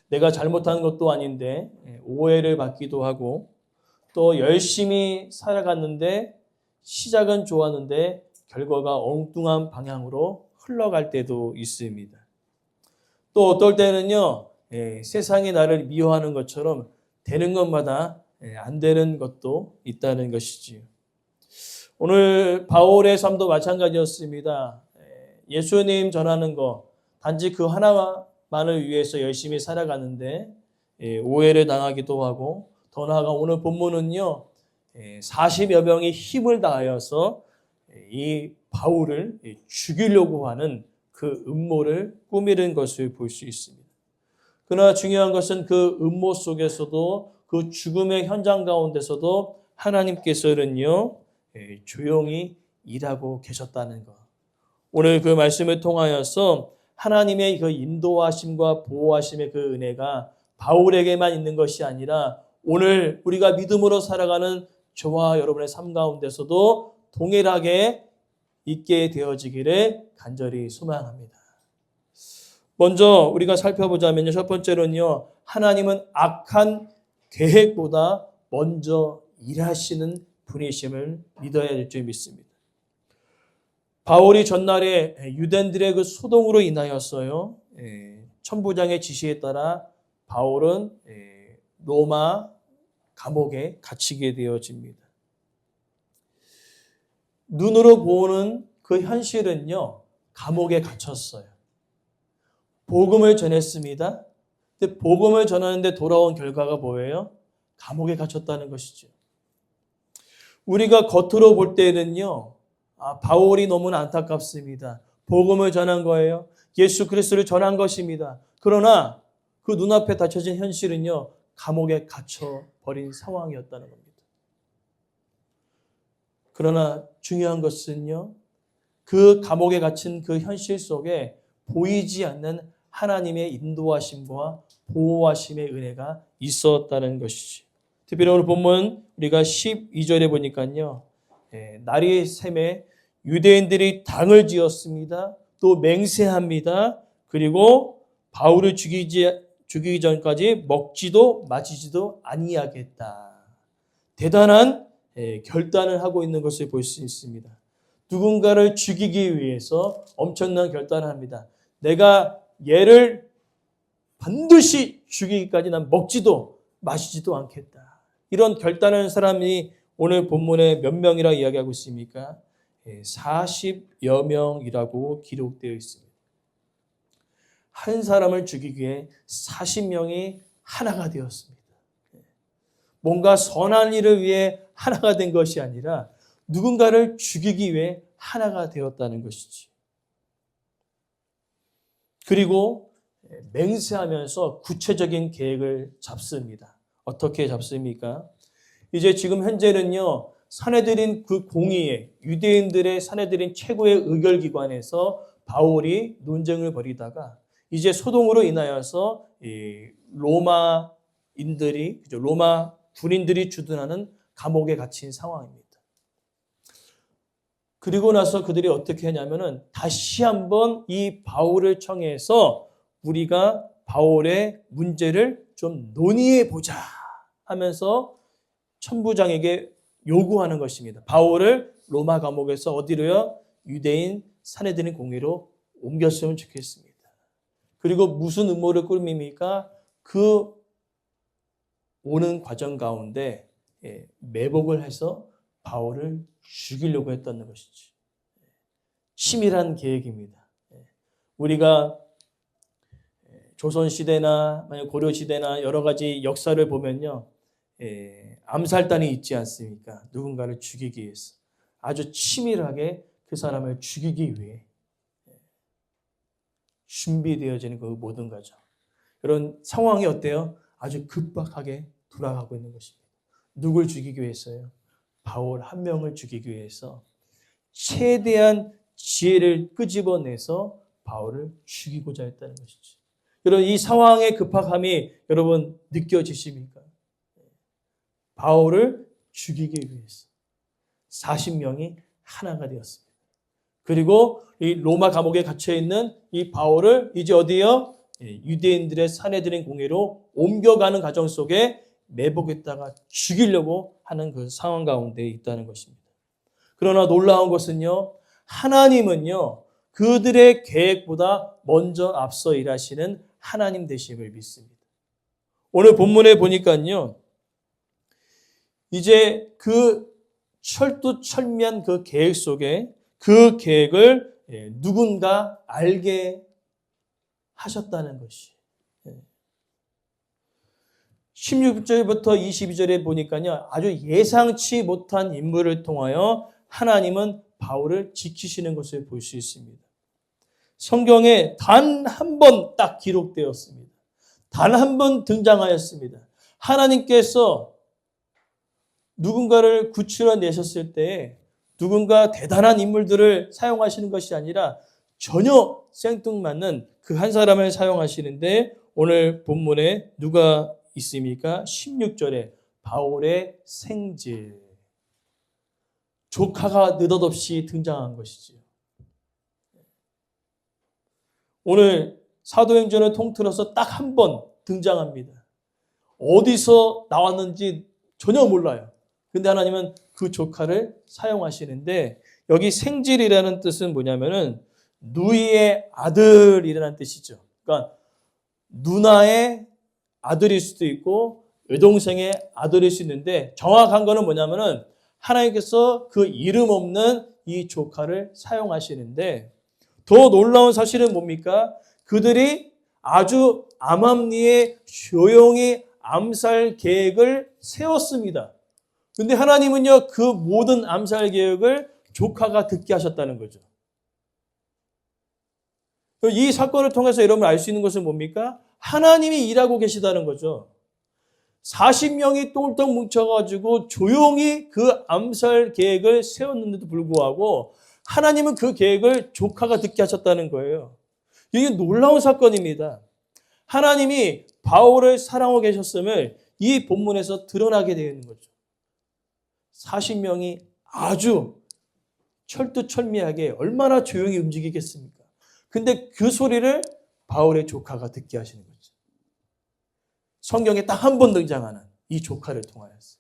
내가 잘못한 것도 아닌데 오해를 받기도 하고 또 열심히 살아갔는데 시작은 좋았는데 결과가 엉뚱한 방향으로 흘러갈 때도 있습니다. 또 어떨 때는요, 세상이 나를 미워하는 것처럼 되는 것마다 안 되는 것도 있다는 것이지요. 오늘 바울의 삶도 마찬가지였습니다. 예수님 전하는 거 단지 그 하나만을 위해서 열심히 살아가는데 오해를 당하기도 하고 더 나아가 오늘 본문은요 40여 명이 힘을 다하여서 이 바울을 죽이려고 하는 그 음모를 꾸미는 것을 볼 수 있습니다. 그러나 중요한 것은 그 음모 속에서도 그 죽음의 현장 가운데서도 하나님께서는요 조용히 일하고 계셨다는 것. 오늘 그 말씀을 통하여서 하나님의 그 인도하심과 보호하심의 그 은혜가 바울에게만 있는 것이 아니라 오늘 우리가 믿음으로 살아가는 저와 여러분의 삶 가운데서도 동일하게 있게 되어지기를 간절히 소망합니다. 먼저 우리가 살펴보자면요. 첫 번째로는요. 하나님은 악한 계획보다 먼저 일하시는 분이심을 믿어야 될 줄 믿습니다. 바울이 전날에 유대인들의 그 소동으로 인하여서요. 천부장의 지시에 따라 바울은 로마 감옥에 갇히게 되어집니다. 눈으로 보는 그 현실은요. 감옥에 갇혔어요. 복음을 전했습니다. 근데 복음을 전하는데 돌아온 결과가 뭐예요? 감옥에 갇혔다는 것이죠. 우리가 겉으로 볼 때는요. 바울이 너무나 안타깝습니다. 복음을 전한 거예요. 예수 그리스도를 전한 것입니다. 그러나 그 눈앞에 닫혀진 현실은요. 감옥에 갇혀버린 상황이었다는 겁니다. 그러나 중요한 것은요. 그 감옥에 갇힌 그 현실 속에 보이지 않는 하나님의 인도하심과 보호하심의 은혜가 있었다는 것이죠. 특별히 오늘 본문 우리가 12절에 보니까요. 날이 샘에 유대인들이 당을 지었습니다. 또 맹세합니다. 그리고 바울을 죽이기 전까지 먹지도 마시지도 아니하겠다. 대단한 결단을 하고 있는 것을 볼 수 있습니다. 누군가를 죽이기 위해서 엄청난 결단을 합니다. 내가 얘를 반드시 죽이기까지 난 먹지도 마시지도 않겠다. 이런 결단하는 사람이 오늘 본문에 몇 명이라 이야기하고 있습니까? 40여 명이라고 기록되어 있습니다. 한 사람을 죽이기 위해 40명이 하나가 되었습니다. 뭔가 선한 일을 위해 하나가 된 것이 아니라 누군가를 죽이기 위해 하나가 되었다는 것이지. 그리고 맹세하면서 구체적인 계획을 잡습니다. 어떻게 잡습니까? 이제 지금 현재는요. 산헤드린 그 공의회, 유대인들의 산헤드린 최고의 의결기관에서 바울이 논쟁을 벌이다가 이제 소동으로 인하여서 로마인들이, 로마 군인들이 주둔하는 감옥에 갇힌 상황입니다. 그리고 나서 그들이 어떻게 하냐면은 다시 한번 이 바울을 청해서 우리가 바울의 문제를 좀 논의해 보자 하면서 천부장에게 요구하는 것입니다. 바울을 로마 감옥에서 어디로요? 유대인 산헤드린 공회로 옮겼으면 좋겠습니다. 그리고 무슨 음모를 꾸밉니까? 그 오는 과정 가운데 매복을 해서 바울을 죽이려고 했다는 것이지. 치밀한 계획입니다. 우리가 조선시대나 고려시대나 여러 가지 역사를 보면요. 암살단이 있지 않습니까? 누군가를 죽이기 위해서. 아주 치밀하게 그 사람을 죽이기 위해 준비되어지는 그 모든 과정. 이런 상황이 어때요? 아주 급박하게 돌아가고 있는 것입니다. 누굴 죽이기 위해서요? 바울 한 명을 죽이기 위해서 최대한 지혜를 끄집어내서 바울을 죽이고자 했다는 것이죠. 여러분 이 상황의 급박함이 여러분 느껴지십니까? 바울을 죽이기 위해서 40명이 하나가 되었습니다. 그리고 이 로마 감옥에 갇혀있는 이 바울을 이제 어디요? 유대인들의 사내들인 공회로 옮겨가는 과정 속에 매복했다가 죽이려고 하는 그 상황 가운데 있다는 것입니다. 그러나 놀라운 것은요, 하나님은요, 그들의 계획보다 먼저 앞서 일하시는 하나님 되심을 믿습니다. 오늘 본문에 보니까요, 이제 그 철두철미한 그 계획 속에 그 계획을 누군가 알게 하셨다는 것이. 16절부터 22절에 보니까요, 아주 예상치 못한 인물을 통하여 하나님은 바울을 지키시는 것을 볼 수 있습니다. 성경에 단 한 번 딱 기록되었습니다. 단 한 번 등장하였습니다. 하나님께서 누군가를 구출해내셨을 때 누군가 대단한 인물들을 사용하시는 것이 아니라 전혀 생뚱맞는 그 한 사람을 사용하시는데 오늘 본문에 누가 있습니까? 16절에 바울의 생질. 조카가 느닷없이 등장한 것이지요. 오늘 사도행전을 통틀어서 딱 한 번 등장합니다. 어디서 나왔는지 전혀 몰라요. 근데 하나님은 그 조카를 사용하시는데 여기 생질이라는 뜻은 뭐냐면은 누이의 아들이라는 뜻이죠. 그러니까 누나의 아들일 수도 있고 여동생의 아들일 수 있는데 정확한 거는 뭐냐면은 하나님께서 그 이름 없는 이 조카를 사용하시는데 더 놀라운 사실은 뭡니까? 그들이 아주 암암리에 조용히 암살 계획을 세웠습니다. 근데 하나님은요, 그 모든 암살 계획을 조카가 듣게 하셨다는 거죠. 이 사건을 통해서 여러분 알 수 있는 것은 뭡니까? 하나님이 일하고 계시다는 거죠. 40명이 똘똘 뭉쳐가지고 조용히 그 암살 계획을 세웠는데도 불구하고 하나님은 그 계획을 조카가 듣게 하셨다는 거예요. 이게 놀라운 사건입니다. 하나님이 바울을 사랑하고 계셨음을 이 본문에서 드러나게 되는 거죠. 40명이 아주 철두철미하게 얼마나 조용히 움직이겠습니까? 근데 그 소리를 바울의 조카가 듣게 하시는 거죠. 성경에 딱 한 번 등장하는 이 조카를 통하여서.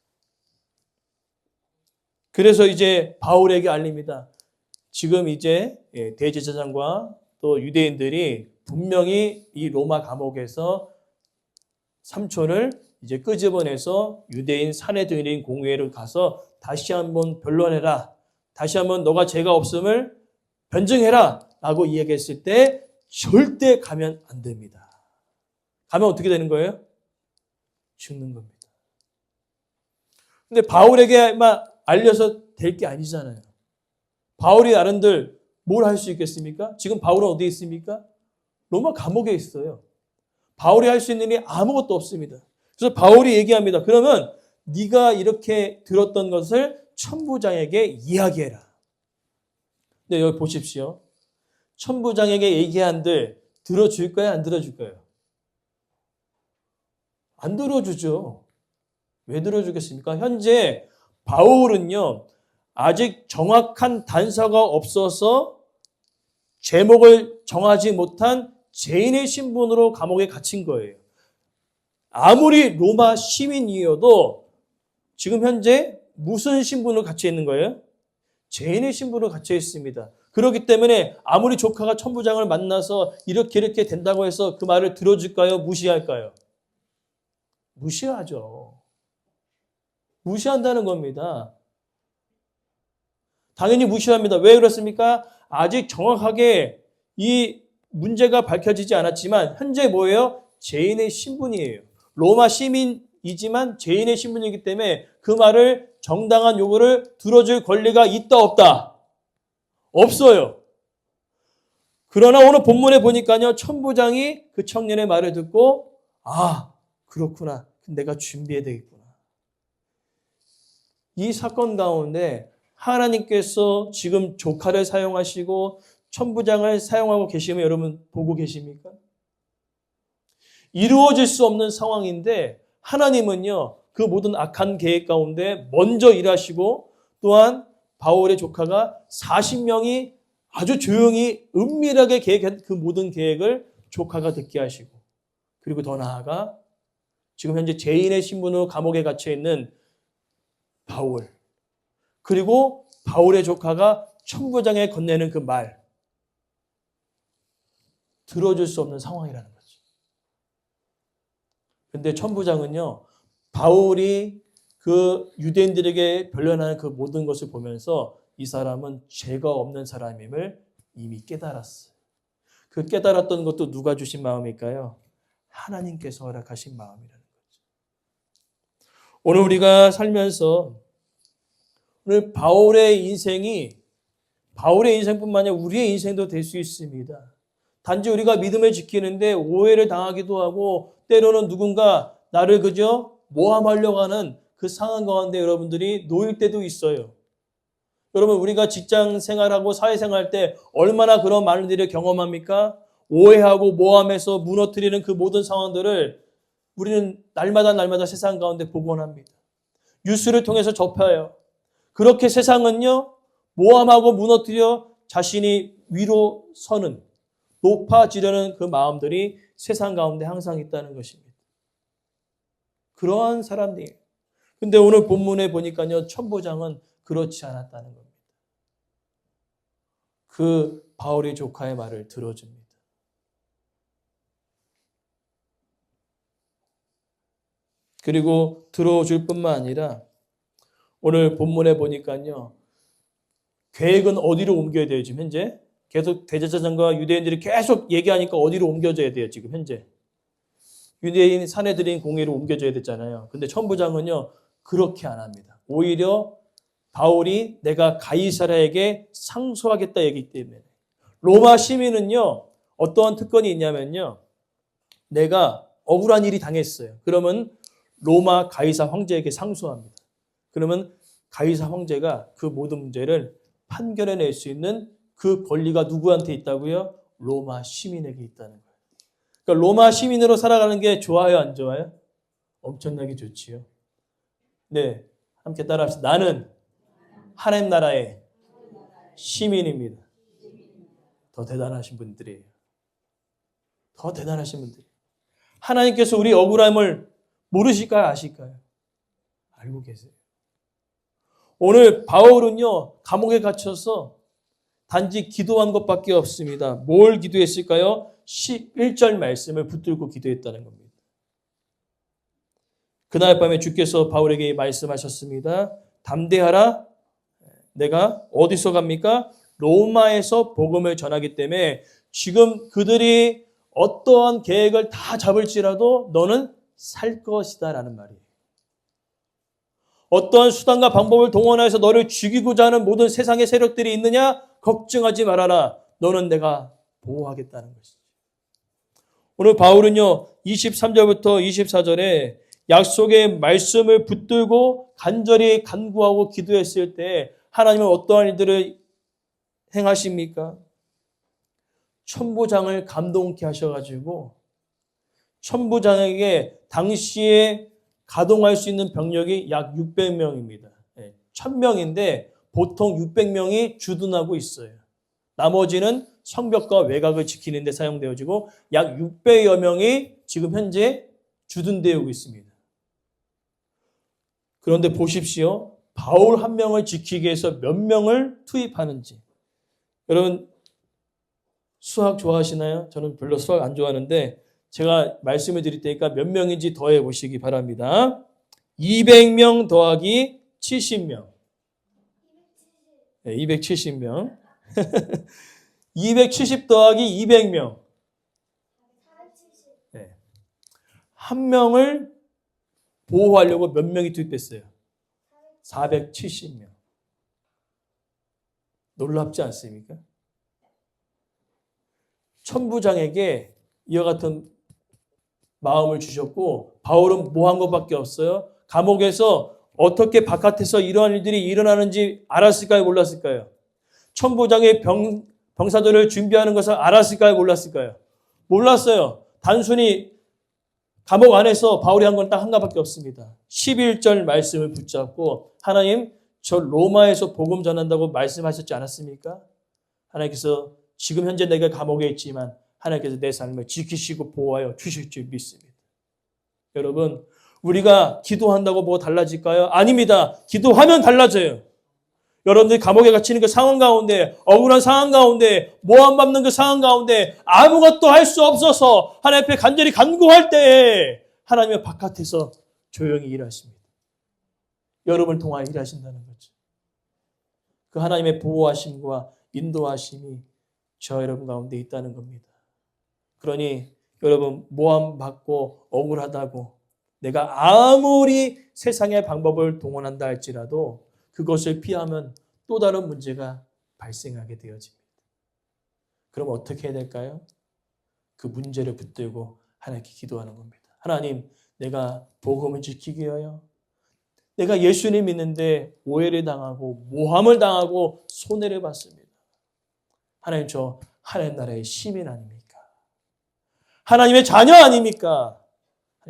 그래서 이제 바울에게 알립니다. 지금 이제 대제사장과 또 유대인들이 분명히 이 로마 감옥에서 삼촌을 이제 끄집어내서 유대인 사내들인 공회를 가서 다시 한번 변론해라. 다시 한번 너가 죄가 없음을 변증해라. 라고 이야기했을 때 절대 가면 안 됩니다. 가면 어떻게 되는 거예요? 죽는 겁니다. 근데 바울에게만 알려서 될 게 아니잖아요. 바울이 나름대로 뭘 할 수 있겠습니까? 지금 바울은 어디에 있습니까? 로마 감옥에 있어요. 바울이 할 수 있는 일이 아무것도 없습니다. 그래서 바울이 얘기합니다. 그러면 네가 이렇게 들었던 것을 천부장에게 이야기해라. 근데 여기 보십시오. 천부장에게 얘기한들 들어줄 거야, 안 들어줄 거예요? 안 들어주죠. 왜 들어주겠습니까? 현재 바울은요, 아직 정확한 단서가 없어서 제목을 정하지 못한 죄인의 신분으로 감옥에 갇힌 거예요. 아무리 로마 시민이어도 지금 현재 무슨 신분으로 갇혀 있는 거예요? 죄인의 신분으로 갇혀 있습니다. 그렇기 때문에 아무리 조카가 천부장을 만나서 이렇게 된다고 해서 그 말을 들어줄까요? 무시할까요? 무시하죠. 무시한다는 겁니다. 당연히 무시합니다. 왜 그렇습니까? 아직 정확하게 이 문제가 밝혀지지 않았지만 현재 뭐예요? 죄인의 신분이에요. 로마 시민이지만 죄인의 신분이기 때문에 그 말을 정당한 요구를 들어줄 권리가 있다 없다? 없어요. 그러나 오늘 본문에 보니까요. 천부장이 그 청년의 말을 듣고 아 그렇구나. 내가 준비해야 되겠구나. 이 사건 가운데 하나님께서 지금 조카를 사용하시고 천부장을 사용하고 계시면 여러분 보고 계십니까? 이루어질 수 없는 상황인데 하나님은요. 그 모든 악한 계획 가운데 먼저 일하시고 또한 바울의 조카가 40명이 아주 조용히 은밀하게 계획한 그 모든 계획을 조카가 듣게 하시고, 그리고 더 나아가 지금 현재 죄인의 신분으로 감옥에 갇혀 있는 바울, 그리고 바울의 조카가 천부장에 건네는 그 말, 들어줄 수 없는 상황이라는 거죠. 그런데 천부장은요, 바울이 그 유대인들에게 변론하는 그 모든 것을 보면서 이 사람은 죄가 없는 사람임을 이미 깨달았어요. 그 깨달았던 것도 누가 주신 마음일까요? 하나님께서 허락하신 마음이라는 거죠. 오늘 우리가 살면서 오늘 바울의 인생뿐만 아니라 우리의 인생도 될 수 있습니다. 단지 우리가 믿음을 지키는데 오해를 당하기도 하고 때로는 누군가 나를 그저 모함하려고 하는 그 상황 가운데 여러분들이 놓일 때도 있어요. 여러분, 우리가 직장 생활하고 사회생활할 때 얼마나 그런 많은 일을 경험합니까? 오해하고 모함해서 무너뜨리는 그 모든 상황들을 우리는 날마다 세상 가운데 보곤 합니다. 뉴스를 통해서 접해요. 그렇게 세상은요, 모함하고 무너뜨려 자신이 위로 서는, 높아지려는 그 마음들이 세상 가운데 항상 있다는 것입니다. 그러한 사람들이. 근데 오늘 본문에 보니까요, 천부장은 그렇지 않았다는 겁니다. 그 바울의 조카의 말을 들어줍니다. 그리고 들어줄 뿐만 아니라 오늘 본문에 보니까요, 계획은 어디로 옮겨야 돼요, 지금 현재? 계속 대제사장과 유대인들이 계속 얘기하니까 어디로 옮겨져야 돼요, 지금 현재? 유대인 사내들인 공회로 옮겨져야 됐잖아요. 근데 천부장은요, 그렇게 안 합니다. 오히려 바울이 내가 가이사라에게 상소하겠다 얘기했기 때문에. 로마 시민은요, 어떠한 특권이 있냐면요, 내가 억울한 일이 당했어요. 그러면 로마 가이사 황제에게 상소합니다. 그러면 가이사 황제가 그 모든 문제를 판결해낼 수 있는 그 권리가 누구한테 있다고요? 로마 시민에게 있다는 거예요. 그러니까 로마 시민으로 살아가는 게 좋아요, 안 좋아요? 엄청나게 좋지요. 네, 함께 따라합시다. 나는 하나님 나라의 시민입니다. 더 대단하신 분들이에요. 더 대단하신 분들. 하나님께서 우리 억울함을 모르실까요? 아실까요? 알고 계세요. 오늘 바울은요, 감옥에 갇혀서 단지 기도한 것밖에 없습니다. 뭘 기도했을까요? 11절 말씀을 붙들고 기도했다는 겁니다. 그날 밤에 주께서 바울에게 말씀하셨습니다. 담대하라. 내가 어디서 갑니까? 로마에서 복음을 전하기 때문에 지금 그들이 어떠한 계획을 다 잡을지라도 너는 살 것이다 라는 말이에요. 어떠한 수단과 방법을 동원해서 너를 죽이고자 하는 모든 세상의 세력들이 있느냐? 걱정하지 말아라. 너는 내가 보호하겠다는 것이죠. 오늘 바울은요, 23절부터 24절에 약속의 말씀을 붙들고 간절히 간구하고 기도했을 때 하나님은 어떠한 일들을 행하십니까? 천부장을 감동케 하셔가지고 천부장에게 당시에 가동할 수 있는 병력이 약 600명입니다. 1000명인데 보통 600명이 주둔하고 있어요. 나머지는 성벽과 외곽을 지키는 데 사용되어지고 약 600여 명이 지금 현재 주둔되고 있습니다. 그런데 보십시오. 바울 한 명을 지키기 위해서 몇 명을 투입하는지. 여러분 수학 좋아하시나요? 저는 별로 수학 안 좋아하는데 제가 말씀을 드릴 테니까 몇 명인지 더해 보시기 바랍니다. 200명 더하기 70명. 네, 270명. 270 더하기 200명. 네. 한 명을 보호하려고 몇 명이 투입됐어요? 470명. 놀랍지 않습니까? 천부장에게 이와 같은 마음을 주셨고 바울은 뭐 한 것밖에 없어요? 감옥에서 어떻게 바깥에서 이러한 일들이 일어나는지 알았을까요? 몰랐을까요? 천부장의 병사들을 준비하는 것을 알았을까요? 몰랐을까요? 몰랐어요. 단순히 감옥 안에서 바울이 한 건 딱 한 가지밖에 없습니다. 11절 말씀을 붙잡고 하나님 저 로마에서 복음 전한다고 말씀하셨지 않았습니까? 하나님께서 지금 현재 내가 감옥에 있지만 하나님께서 내 삶을 지키시고 보호하여 주실 줄 믿습니다. 여러분, 우리가 기도한다고 뭐 달라질까요? 아닙니다. 기도하면 달라져요. 여러분들이 감옥에 갇히는 그 상황 가운데, 억울한 상황 가운데, 모함받는 그 상황 가운데 아무것도 할 수 없어서 하나님 앞에 간절히 간구할 때에 하나님의 바깥에서 조용히 일하십니다. 여러분을 통하여 일하신다는 거죠. 그 하나님의 보호하심과 인도하심이 저 여러분 가운데 있다는 겁니다. 그러니 여러분 모함받고 억울하다고 내가 아무리 세상의 방법을 동원한다 할지라도 그것을 피하면 또 다른 문제가 발생하게 되어집니다. 그럼 어떻게 해야 될까요? 그 문제를 붙들고 하나님께 기도하는 겁니다. 하나님, 내가 복음을 지키기 위하여 내가 예수님 믿는데 오해를 당하고 모함을 당하고 손해를 받습니다. 하나님, 저 하나님 나라의 시민 아닙니까? 하나님의 자녀 아닙니까?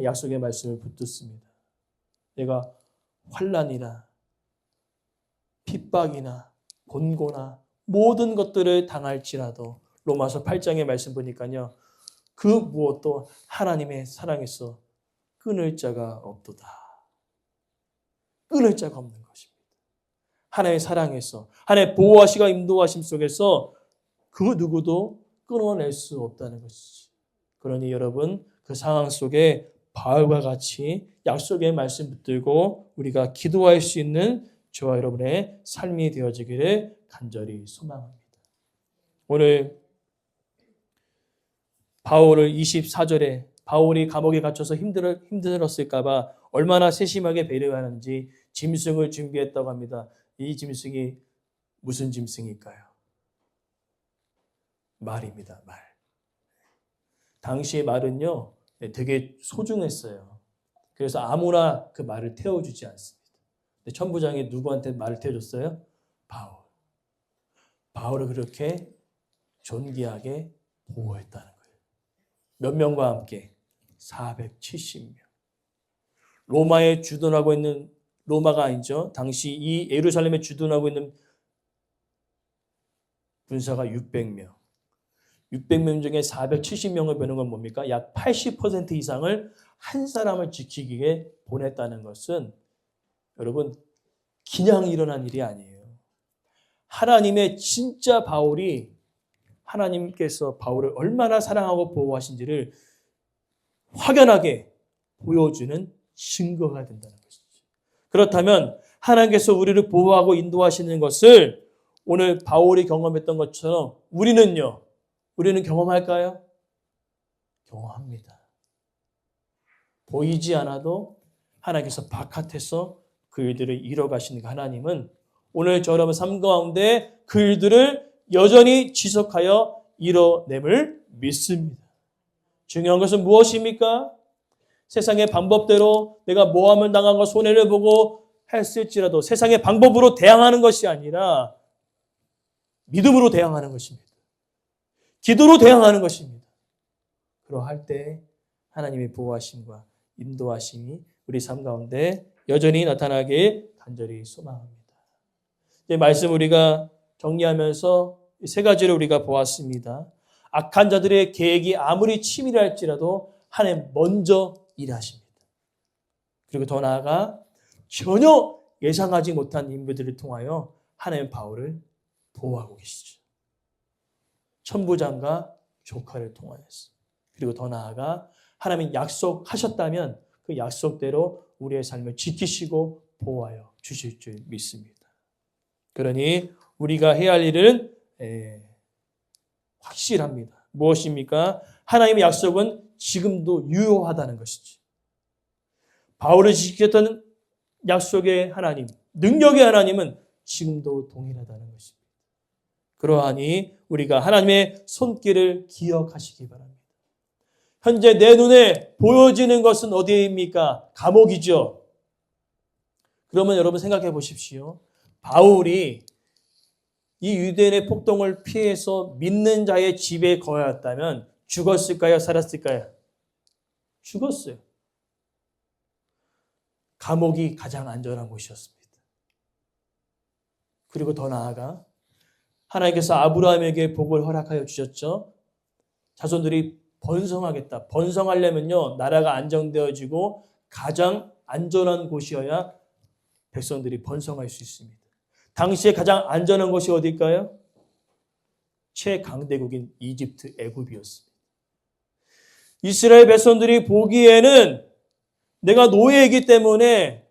약속의 말씀을 붙듣습니다. 내가 환난이나 핍박이나 곤고나 모든 것들을 당할지라도 로마서 8장의 말씀 보니까요. 그 무엇도 하나님의 사랑에서 끊을 자가 없도다. 끊을 자가 없는 것입니다. 하나님의 사랑에서 하나님의 보호하시고 인도하심 속에서 그 누구도 끊어낼 수 없다는 것이지. 그러니 여러분 그 상황 속에 바울과 같이 약속의 말씀 붙들고 우리가 기도할 수 있는 저와 여러분의 삶이 되어지기를 간절히 소망합니다. 오늘 바울을 24절에 바울이 감옥에 갇혀서 힘들었을까 봐 얼마나 세심하게 배려하는지 짐승을 준비했다고 합니다. 이 짐승이 무슨 짐승일까요? 말입니다. 말. 당시의 말은요, 되게 소중했어요. 그래서 아무나 그 말을 태워주지 않습니다. 근데 천부장이 누구한테 말을 태워줬어요? 바울. 바울을 그렇게 존귀하게 보호했다는 거예요. 몇 명과 함께? 470명. 로마에 주둔하고 있는, 로마가 아니죠. 당시 이 예루살렘에 주둔하고 있는 군사가 600명. 600명 중에 470명을 보는 건 뭡니까? 약 80% 이상을 한 사람을 지키기 위해 보냈다는 것은 여러분 그냥 일어난 일이 아니에요. 하나님의 진짜 바울이 하나님께서 바울을 얼마나 사랑하고 보호하신지를 확연하게 보여주는 증거가 된다는 것이죠. 그렇다면 하나님께서 우리를 보호하고 인도하시는 것을 오늘 바울이 경험했던 것처럼 우리는 경험할까요? 경험합니다. 보이지 않아도 하나님께서 바깥에서 그 일들을 이뤄가시는 그 하나님은 오늘 저 여러분 삶 가운데 그 일들을 여전히 지속하여 이뤄냄을 믿습니다. 중요한 것은 무엇입니까? 세상의 방법대로 내가 모함을 당한 것 손해를 보고 했을지라도 세상의 방법으로 대항하는 것이 아니라 믿음으로 대항하는 것입니다. 기도로 대항하는 것입니다. 그러할 때 하나님의 보호하심과 인도하심이 우리 삶 가운데 여전히 나타나길 간절히 소망합니다. 이제 말씀 우리가 정리하면서 세 가지를 우리가 보았습니다. 악한 자들의 계획이 아무리 치밀할지라도 하나님 먼저 일하십니다. 그리고 더 나아가 전혀 예상하지 못한 인물들을 통하여 하나님 바울을 보호하고 계시죠. 천부장과 조카를 통하여서. 그리고 더 나아가 하나님이 약속하셨다면 그 약속대로 우리의 삶을 지키시고 보호하여 주실 줄 믿습니다. 그러니 우리가 해야 할 일은 확실합니다. 무엇입니까? 하나님의 약속은 지금도 유효하다는 것이죠. 바울을 지켰던 약속의 하나님, 능력의 하나님은 지금도 동일하다는 것입니다. 그러하니 우리가 하나님의 손길을 기억하시기 바랍니다. 현재 내 눈에 보여지는 것은 어디입니까? 감옥이죠. 그러면 여러분 생각해 보십시오. 바울이 이 유대인의 폭동을 피해서 믿는 자의 집에 거하였다면 죽었을까요? 살았을까요? 죽었어요. 감옥이 가장 안전한 곳이었습니다. 그리고 더 나아가 하나님께서 아브라함에게 복을 허락하여 주셨죠. 자손들이 번성하겠다. 번성하려면요, 나라가 안정되어지고 가장 안전한 곳이어야 백성들이 번성할 수 있습니다. 당시에 가장 안전한 곳이 어디일까요? 최강대국인 이집트, 애굽이었습니다. 이스라엘 백성들이 보기에는 내가 노예이기 때문에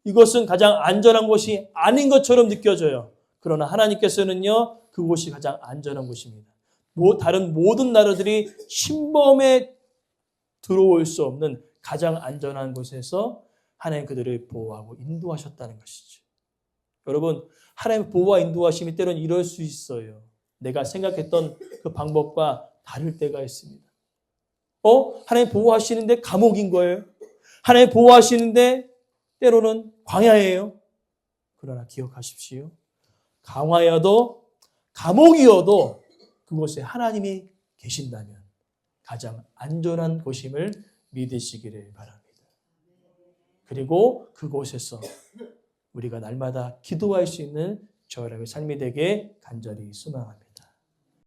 이것은 가장 안전한 곳이 아닌 것처럼 느껴져요. 그러나 하나님께서는요, 그곳이 가장 안전한 곳입니다. 다른 모든 나라들이 침범에 들어올 수 없는 가장 안전한 곳에서 하나님 그들을 보호하고 인도하셨다는 것이죠. 여러분, 하나님 보호와 인도하심이 때로는 이럴 수 있어요. 내가 생각했던 그 방법과 다를 때가 있습니다. 하나님 보호하시는데 감옥인 거예요. 하나님 보호하시는데 때로는 광야예요. 그러나 기억하십시오. 강화여도 감옥이어도 그곳에 하나님이 계신다면 가장 안전한 곳임을 믿으시기를 바랍니다. 그리고 그곳에서 우리가 날마다 기도할 수 있는 저희의 삶이 되게 간절히 소망합니다.